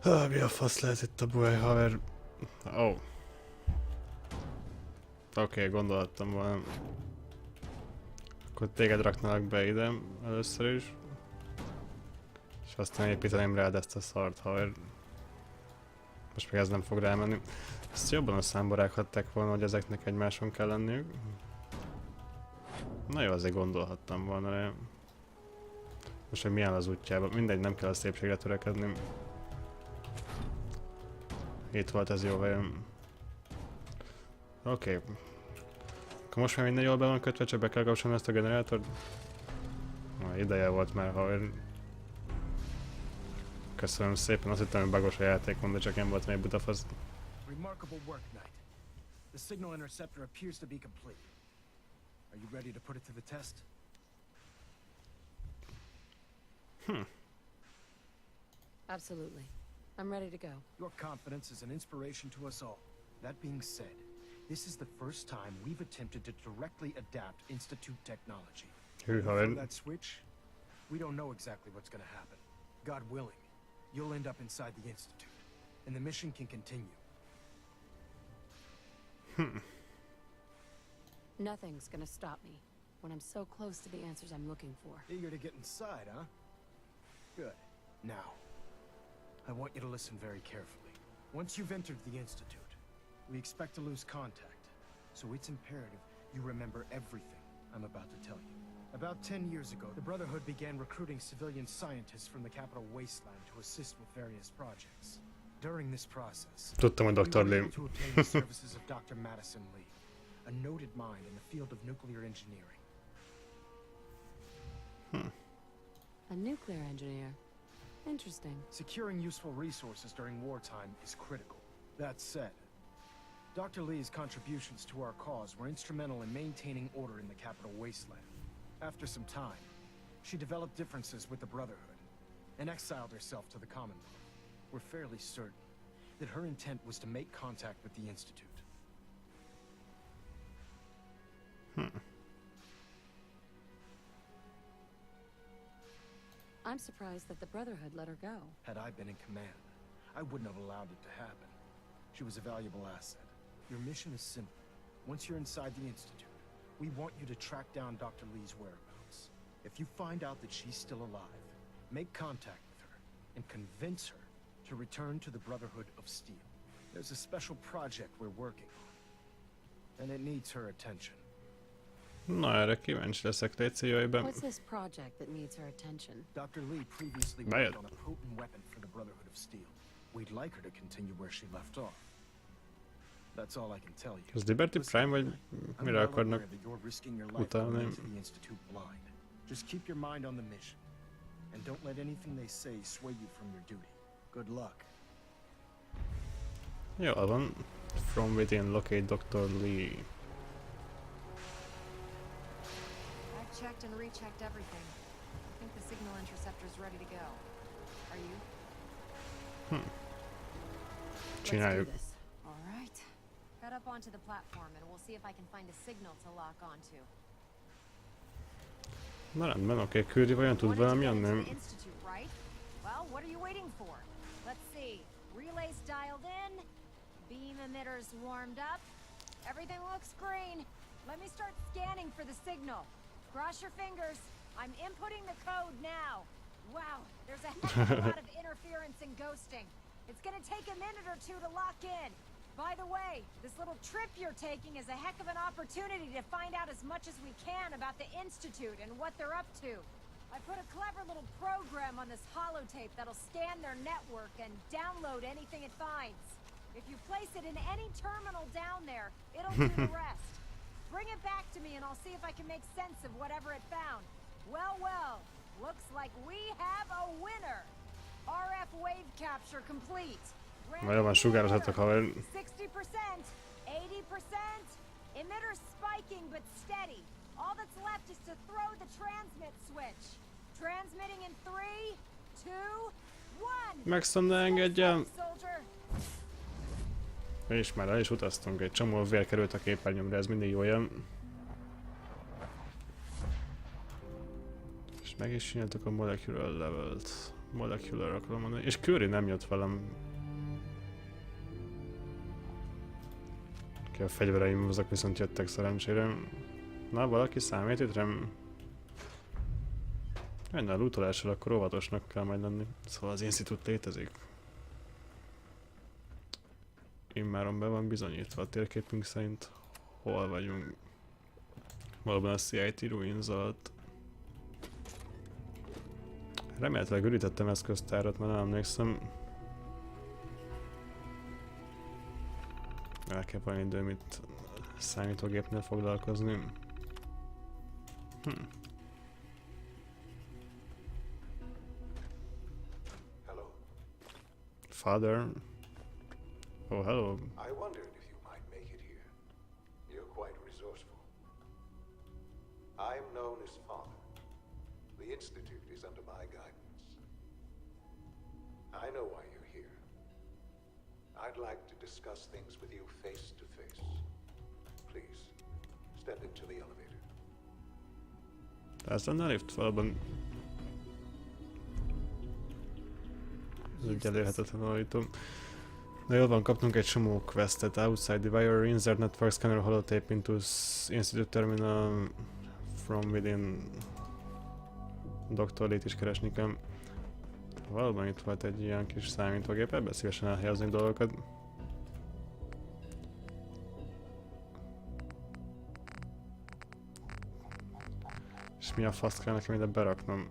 Mi a fasz lehet itt a buhely, haver? Oh. Oké, gondolhattam volna. Akkor téged raknálak be ide először is. És aztán építeném rád ezt a szart, haver. Most még ez nem fog rámenni. Ezt jobban a számba rághatták volna, hogy ezeknek egymáson kell lenniük. Na jó, azért gondolhattam volna rá. Most, hogy mi áll az útjában. Mindegy, nem kell a szépségre törekedni. Itt volt ez jó helyen. Oké. Akkor most már minden jól be van kötve, csak be kell kapcsolni ezt a generátort. Ideje volt már, haver. Köszönöm szépen, azt hittem, hogy bagos a játékon, de csak én volt még butafasz. Remarkable work, Knight. The signal interceptor appears to be complete. Are you ready to put it to the test? Absolutely. I'm ready to go. Your confidence is an inspiration to us all. That being said, this is the first time we've attempted to directly adapt Institute technology. Through that switch, we don't know exactly what's going to happen. God willing, you'll end up inside the Institute, and the mission can continue. Nothing's gonna stop me when I'm so close to the answers I'm looking for. Eager to get inside, huh? Good. Now, I want you to listen very carefully. Once you've entered the Institute, we expect to lose contact, so it's imperative you remember everything I'm about to tell you. About 10 years ago, the Brotherhood began recruiting civilian scientists from the capital wasteland to assist with various projects. During this process, Tudtam, hogy we Dr. were Lee. able to obtain the services of Dr. Madison Lee, a noted mind in the field of nuclear engineering. A nuclear engineer. Interesting. Securing useful resources during wartime is critical. That said, Dr. Lee's contributions to our cause were instrumental in maintaining order in the capital wasteland. After some time, she developed differences with the Brotherhood and exiled herself to the Commonwealth. We're fairly certain that her intent was to make contact with the Institute. I'm surprised that the Brotherhood let her go. Had I been in command, I wouldn't have allowed it to happen. She was a valuable asset. Your mission is simple. Once you're inside the Institute, we want you to track down Dr. Lee's whereabouts. If you find out that she's still alive, make contact with her and convince her to return to the Brotherhood of Steel. There's a special project we're working on, and it needs her attention. Na, erre kíváncsi leszek, légy jöjjben. What's this project that needs her attention? Dr. Lee previously worked on a potent weapon for the Brotherhood of Steel. We'd like her to continue where she left off. That's all I can tell you. Ez Liberty Prime, vagy mire akarnak utalni? Just keep your mind on the mission, and don't let anything they say sway you from your duty. Good luck. Jól van. From within, locate Dr. Lee. I've checked and rechecked everything. I think the signal interceptor is ready to go. Are you? Csináljuk. Let's do this. All right. Got up onto the platform and we'll see if I can find a signal to lock onto. Na rendben, oké, küldi, vajon tud velem jönni? Institute, right? Well, what are you waiting for? Let's see. Relays dialed in. Beam emitters warmed up. Everything looks green. Let me start scanning for the signal. Cross your fingers. I'm inputting the code now. Wow, there's a heck of a lot of interference and ghosting. It's gonna take a minute or two to lock in. By the way, this little trip you're taking is a heck of an opportunity to find out as much as we can about the Institute and what they're up to. I put a clever little program on this holotape that'll scan their network and download anything it finds. If you place it in any terminal down there, it'll do the rest. Bring it back to me and I'll see if I can make sense of whatever it found. Well, well, looks like we have a winner. RF wave capture complete. Nagyon van, sugározhatok, haver. 60%, 80%, emitters spiking but steady. All that's left is to throw the transmit switch. Transmitting in 3, 2, 1. Maxon, ne engedjem! És már el is utaztunk, egy csomó vér került a képernyőmre, ez mindig jó jön. És meg is csináltuk a molecular levelt. Molecular akarom mondani. És Curry nem jött velem. A fegyvereim azok viszont jöttek szerencsére. Na, valaki számít itt rám? Enne a lootolással akkor óvatosnak kell majd lenni. Szóval az institút létezik. Immáron be van bizonyítva a térképünk szerint. Hol vagyunk? Valóban a CIT ruins alatt. Remélhetőleg ürítettem eszköztárat, mert nem emlékszem. El kell valami időm itt számítógépnél foglalkozni. Hello. Father. Oh, hello. I wondered if you might make it here. You're quite resourceful. I'm known as Father. The Institute is under my guidance. I know why you're here. I'd like to discuss things with you face to face. Please, step into the elevator. Ez lenne a lift valóban. Ez egy elérhetetlen állító. Na jól van, kaptunk egy csomó questet. Outside the wire, insert network scanner holotape into Institute terminal from within. Dr. Lee-t is keresni kell. Valóban itt volt egy ilyen kis számítógép, ebben szívesen elhelyeznék dolgokat. És mi a fasz kell nekem ide beraknom?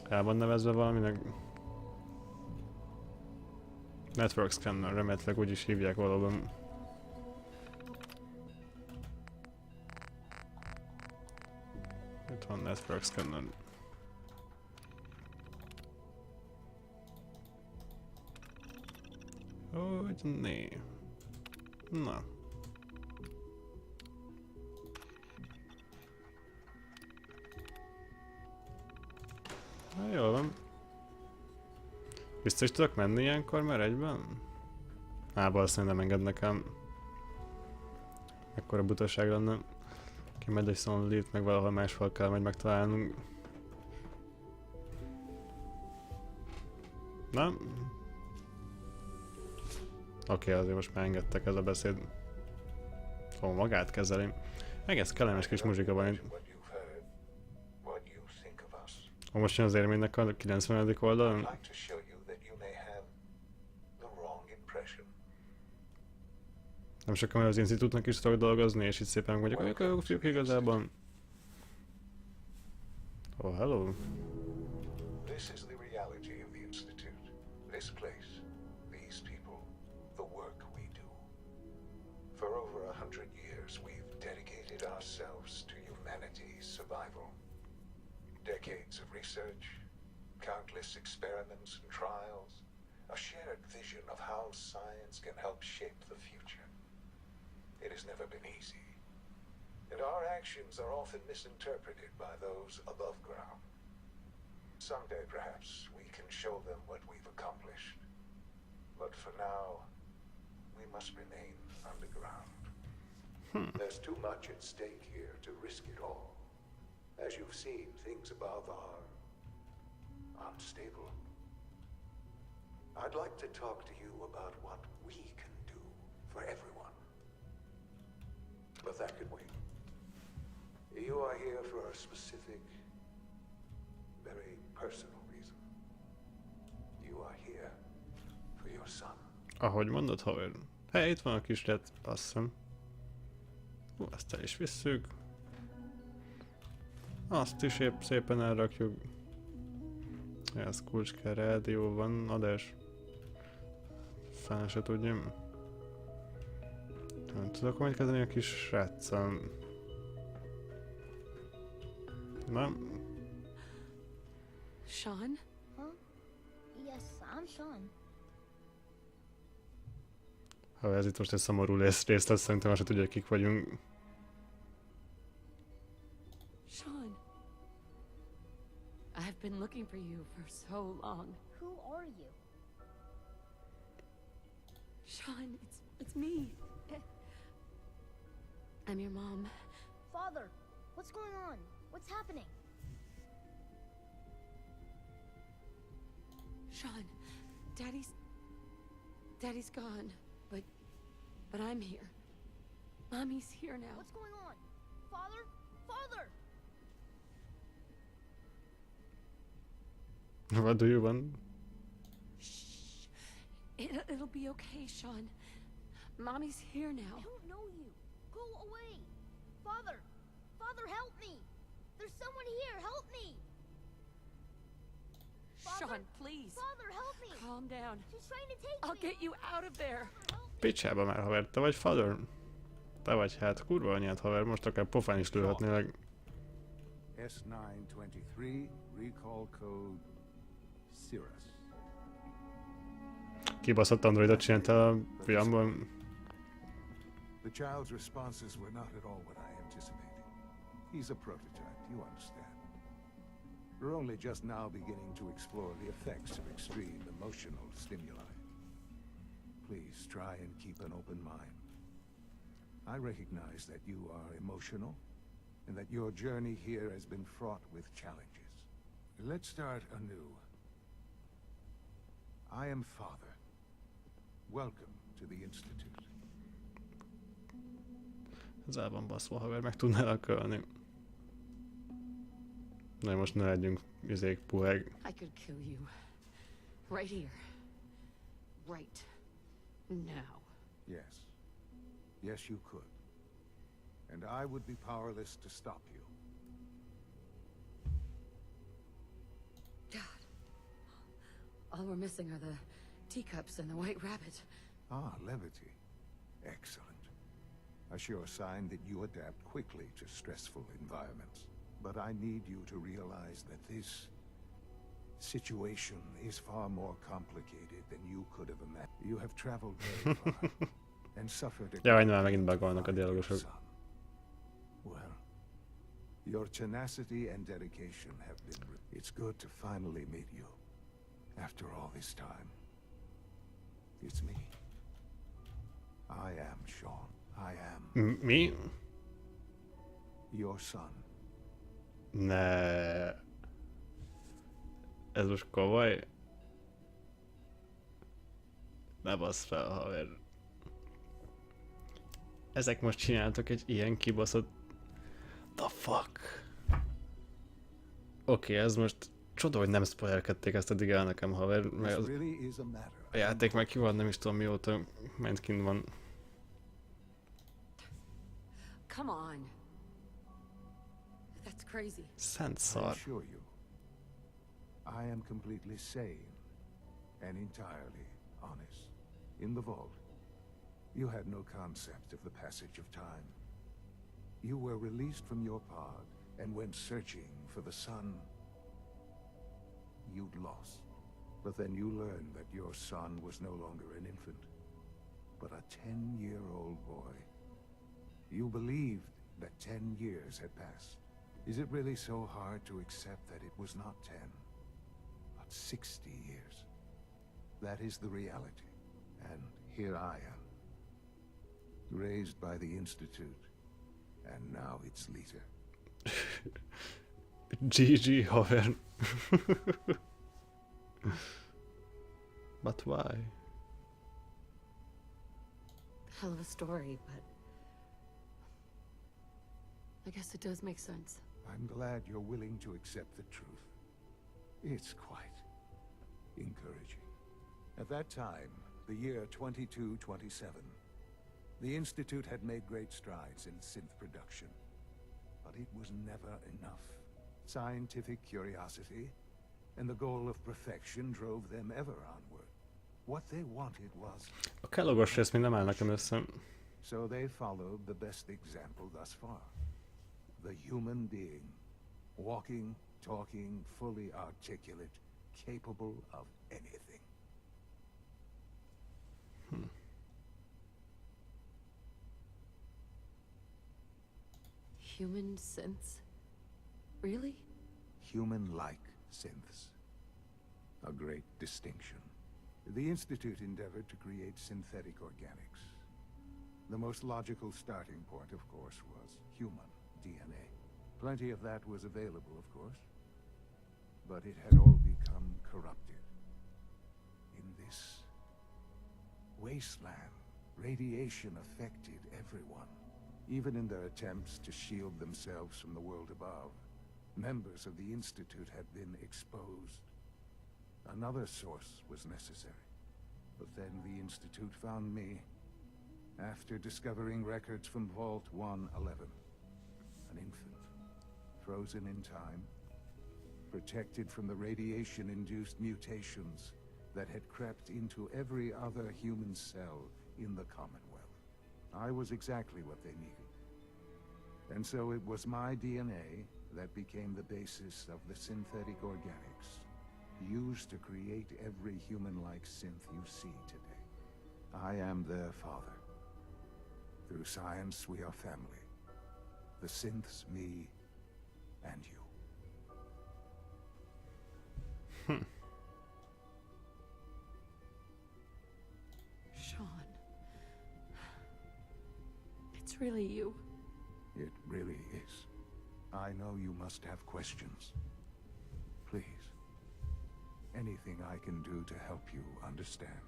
El van nevezve valaminek? Network scanner, remélhetőleg úgy is hívják valóban. Itt van network scanner. Hogy né. Na. Na jól van. Biztos tudok menni ilyenkor már egyben? Valószínűleg nem engednek el. Ekkora butaság lenne. Ki megy egy Lee-t, meg valahol máshol kell majd megtalálnunk. Nem? Oké, azért most már engedtek ez a beszéd. Ó, magát kezeli. Egész kellemes kis muzsika van itt. Ó, most jön az élménynek a 90. oldalon. Nem sokkal már az institútnak is tudok dolgozni, és itt szépen mondjuk, hogy a fiúk igazából. Oh, hello. This is the reality of the Institute. This place, these people, the work we do. For over 100 years, we've dedicated ourselves to humanity's survival. Decades of research, countless experiments and trials, a shared vision of how science can help shape the future. It has never been easy, and our actions are often misinterpreted by those above ground. Someday, perhaps, we can show them what we've accomplished. But for now, we must remain underground. There's too much at stake here to risk it all. As you've seen, things above are unstable. I'd like to talk to you about what we can do for everyone. But that can wait. You are here for a specific, very personal reason. You are here for your son. Ahogy mondod, haver. Hey, itt van a kislet, passzom. Azt el is visszük. Azt is épp szépen elrakjuk. Ez kulcska, rádió van, adás. Fán se tudjam. Nem tudok majd kezdeni a kis sráccal. Nem? Sean? Huh? Yes, I'm Sean. Ha ez itt most egy szomorú rész lesz, szerintem azt se tudja, kik vagyunk. Sean. I've been looking for you for so long. Who are you? Sean, it's me. I'm your mom. Father, what's going on? What's happening? Sean, Daddy's gone, but I'm here. Mommy's here now. What's going on? Father? Father! What do you want? Shh. It'll be okay, Sean. Mommy's here I now. don't know you. Go away. Father! Father, help me! There's someone here. Help me! Father? Sean, please. Father, help me! Calm down. She's trying to take I'll me. get you out of there. Father, help me. Picsába már, haver. Te vagy Father? Te vagy hát kurva anyád, haver. Most akár pofán is lőhetnélek. S923, recall code Cirrus. Kibaszott androidot csináltál a fiamból. The child's responses were not at all what I anticipated. He's a prototype, you understand. We're only just now beginning to explore the effects of extreme emotional stimuli. Please try and keep an open mind. I recognize that you are emotional, and that your journey here has been fraught with challenges. Let's start anew. I am Father. Welcome to the Institute. Ez el van baszva, haver, meg tudnálak ölni. Na, most ne legyünk puheg. I could kill you. Right here. Right. Now. Yes. Yes, you could. And I would be powerless to stop you. God. All we're missing are the teacups and the white rabbit. Ah, levity. Excellent. A sure sign that you adapt quickly to stressful environments. But I need you to realize that this situation is far more complicated than you could have imagined. You have traveled very far and suffered a Jaj, már megint bugolnak a dialogosok. son. Well, your tenacity and dedication have been... It's good to finally meet you. After all this time. It's me. I am Sean. I am Mi? your son. Ne. Ez most komoly? Ne bassz fel, haver. Ezek most csináltak egy ilyen kibaszott... The fuck? Oké, ez most... Csoda, hogy nem spoilerkedték ezt eddig el nekem, haver, mert This really is a matter. a játék meg ki van, nem is tudom mióta ment kint van. Come on. That's crazy. Szent I szar. assure you, I am completely sane and entirely honest. In the vault, you had no concept of the passage of time. You were released from your pod and went searching for the sun you'd lost. But then you learned that your son was no longer an infant, but a 10-year-old boy. You believed that 10 years had passed. Is it really so hard to accept that it was not 10, but 60 years? That is the reality. And here I am, raised by the Institute, and now its leader. GG, haver. But why? Hell of a story, but I guess it does make sense. I'm glad you're willing to accept the truth. It's quite encouraging. At that time, the year 2227, the Institute had made great strides in synth production. But it was never enough. Scientific curiosity and the goal of perfection drove them ever onward. What they wanted was... A kellogos rész még nem áll nekem össze. So they followed the best example thus far. The human being. Walking, talking, fully articulate, capable of anything. Human synths? Really? Human-like synths. A great distinction. The Institute endeavored to create synthetic organics. The most logical starting point, of course, was human DNA. Plenty of that was available, of course. But it had all become corrupted. wasteland. Radiation affected everyone, even in their attempts to shield themselves from the world above. Members of the Institute had been exposed. Another source was necessary. But then the Institute found me, after discovering records from Vault 111. An infant, frozen in time, protected from the radiation-induced mutations that had crept into every other human cell in the Commonwealth. I was exactly what they needed. And so it was my DNA that became the basis of the synthetic organics used to create every human-like synth you see today. I am their father. Through science, we are family. The synths, me, and you. Sean. It's really you. It really is. I know you must have questions. Please. Anything I can do to help you understand.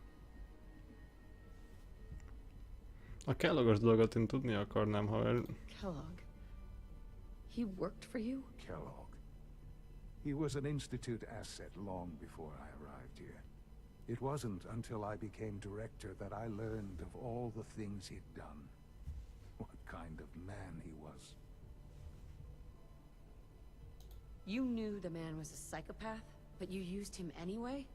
A Kellogos dolgot én tudni akarnám, ha Kellogg. He worked for you? Kellogg. He was an Institute asset long before I arrived here. It wasn't until I became director that I learned of all the things he'd done. What kind of man he was. You knew the man was a psychopath, but you used him anyway?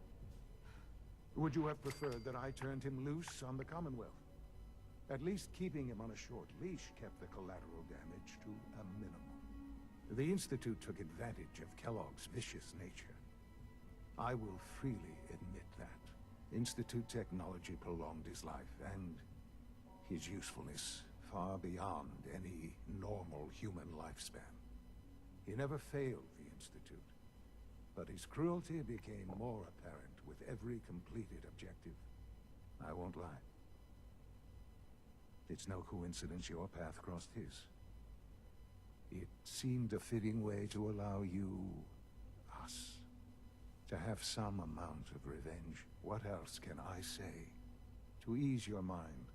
Would you have preferred that I turned him loose on the Commonwealth? At least keeping him on a short leash kept the collateral damage to a minimum. The Institute took advantage of Kellogg's vicious nature. I will freely admit that. Institute technology prolonged his life, and his usefulness far beyond any normal human lifespan. He never failed the Institute, but his cruelty became more apparent with every completed objective. I won't lie. It's no coincidence your path crossed his. It seemed a fitting way to allow you, us, to have some amount of revenge. What else can I say to ease your mind?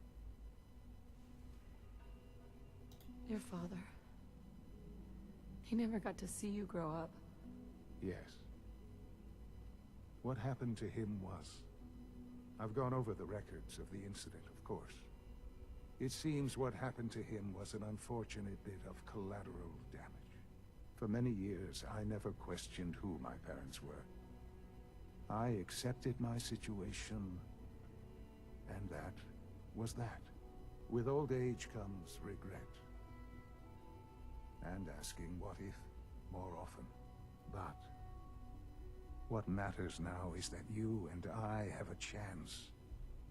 Your father. He never got to see you grow up. Yes. What happened to him was... I've gone over the records of the incident, of course. It seems what happened to him was an unfortunate bit of collateral damage. For many years, I never questioned who my parents were. I accepted my situation, and that was that. With old age comes regret. And asking what if more often. But what matters now is that you and I have a chance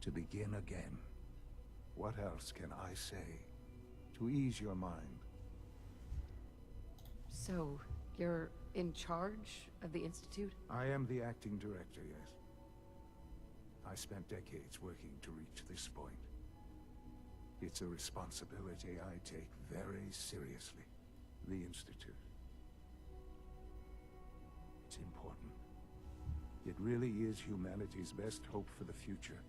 to begin again. What else can I say to ease your mind? So, you're in charge of the Institute? I am the acting director, yes. I spent decades working to reach this point. It's a responsibility I take very seriously. The Institute. It's important. It really is humanity's best hope for the future,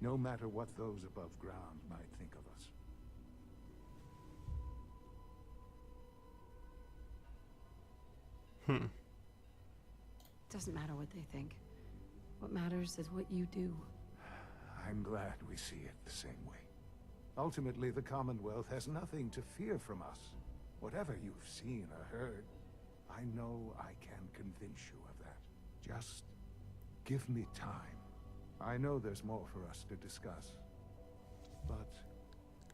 no matter what those above ground might think of us. Doesn't matter what they think. What matters is what you do. I'm glad we see it the same way. Ultimately, the Commonwealth has nothing to fear from us. Whatever you've seen or heard, I know I can convince you of that. Just give me time. I know there's more for us to discuss. But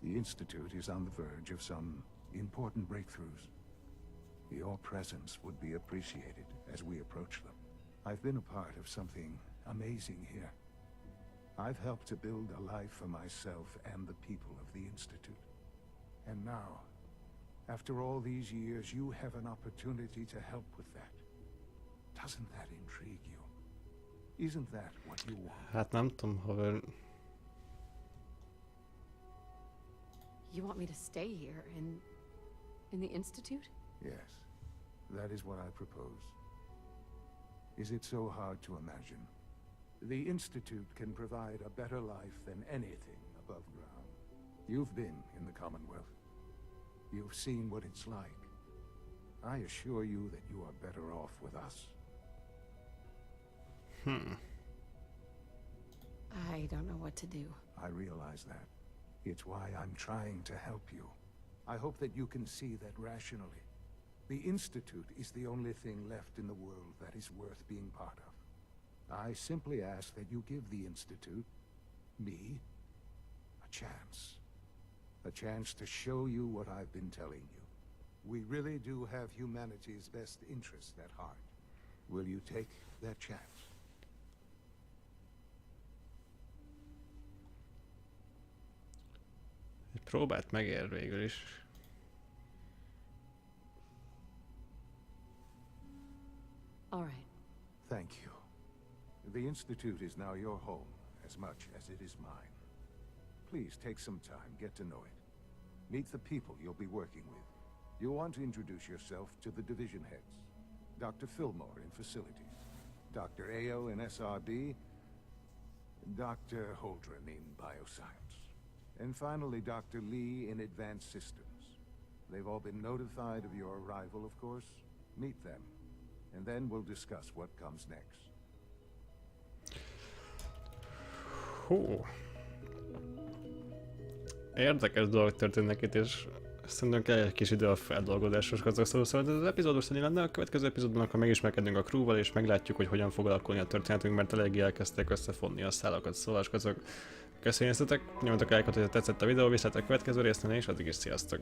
the Institute is on the verge of some important breakthroughs. Your presence would be appreciated as we approach them. I've been a part of something amazing here. I've helped to build a life for myself and the people of the Institute. And now, after all these years, you have an opportunity to help with that. Doesn't that intrigue you? Isn't that what you want? Hát nem tudom, haver. You want me to stay here, in the Institute? Yes, that is what I propose. Is it so hard to imagine? The Institute can provide a better life than anything above ground. You've been in the Commonwealth. You've seen what it's like. I assure you that you are better off with us. I don't know what to do. I realize that. It's why I'm trying to help you. I hope that you can see that rationally. The Institute is the only thing left in the world that is worth being part of. I simply ask that you give the Institute, me, a chance. A chance to show you what I've been telling you. We really do have humanity's best interest at heart. Will you take that chance? Egy próbát megér végül is. All right. Thank you. The Institute is now your home, as much as it is mine. Please take some time, get to know it. Meet the people you'll be working with. You'll want to introduce yourself to the division heads. Dr. Fillmore in facilities, Dr. Ayo in SRB, Dr. Holdren in bioscience, and finally Dr. Lee in advanced systems. They've all been notified of your arrival, of course. Meet them, and then we'll discuss what comes next. Hú. Érdekes dolgok történnek itt, és szerintem kell egy kis idő a feldolgozáshoz gazdag, szóval ez az epizód most ennyi lenne. A következő epizódban akkor megismerkedünk a crewval, és meglátjuk, hogy hogyan fog alakulni a történetünk, mert eléggé elkezdték összefonni a szálakat. Szóval köszönjük, nyomjatok lájkot, hogyha tetszett a videó, viszlát a következő résznél, és addig is sziasztok!